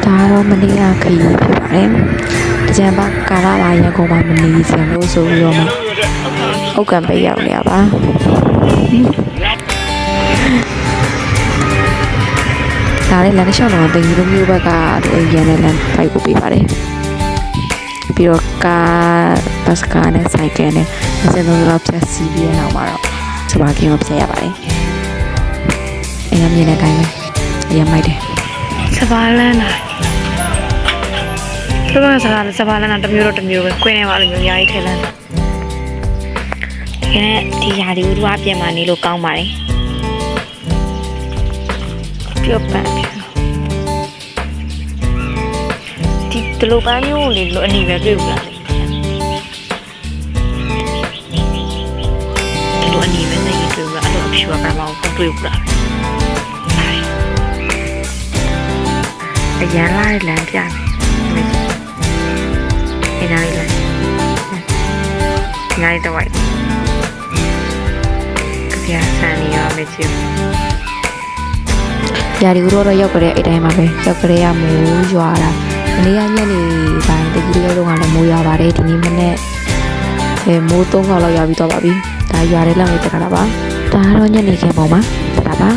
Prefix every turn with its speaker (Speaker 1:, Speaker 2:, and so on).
Speaker 1: ဒါတော့မနေ့ကခရီးဖြစ်ပါတယ်။ကြံပါကာလာပါရန်ကုန်မှာမနေစံလို့ဆိုပြီးတော့မှအောက်ကံပဲရောက်နေရပါ။ဒါလည်းလမ်းတစ်လျှောက်တော့တင်ယူလိုမျိုးဘက်ကအိမ်ရန်နဲ့လမ်းဖိုက်ကိုပေးပါတယ်။ပြီးတော့ကားဘတ်ကားနဲ့ဆိုင်ကယ်နဲ့အစင်းလုံးလောက်ဖြတ်စီးပြီးတော့မှတော့စပါကင်းကိုဖြတ်ရပါတယ်။အဲ့ဒါမြင်တဲ့အတိုင်းပဲအရင်မိုက်တယ်။စပါလန်းလာဘယ်မှာစပါလန်းလာတစ်မျိုးတော့တစ်မျိုးပဲကွင်းထဲမှာအဲ့လိုမျိုးအများကြီးထည့်လန်းတယ်။ဒီရာဒီဥဒ္ဓဝပြန်มาနေလို့ကောင်းပါတယ်။ပြုတ်ပန်းဒီလိုပန်းမျိုးလေးလိုအနီပဲတွေ့ဘူးလားဒီလိုအနီပဲသိရင်တွေ့ဘူးလားအဲ့လိုအဖြူကပန်းမအောင်တွေ့ဘူးလားအရန်လာလမ်းပြမယ်အဲ့ဒါလေးလိုက်နိုင်တော့ဝိုက်ကြည့်ဆန်နေရမယ်ချစ်ရာဒီကတော့ရောက်ကြတဲ့အဲ့တိုင်းမှာပဲရောက်ကြရမိုးရွာတာမနေ့ကညနေပိုင်းတကြီးလေးတော့ကလည်းမိုးရွာပါတယ်ဒီနေ့မနေ့မိုး3ခေါက်လောက်ရွာပြီးတော့ပါပြီဒါရွာတဲ့လောက်လေးတက်တာပါဒါကတော့ညနေခင်းပုံပါဒါပါ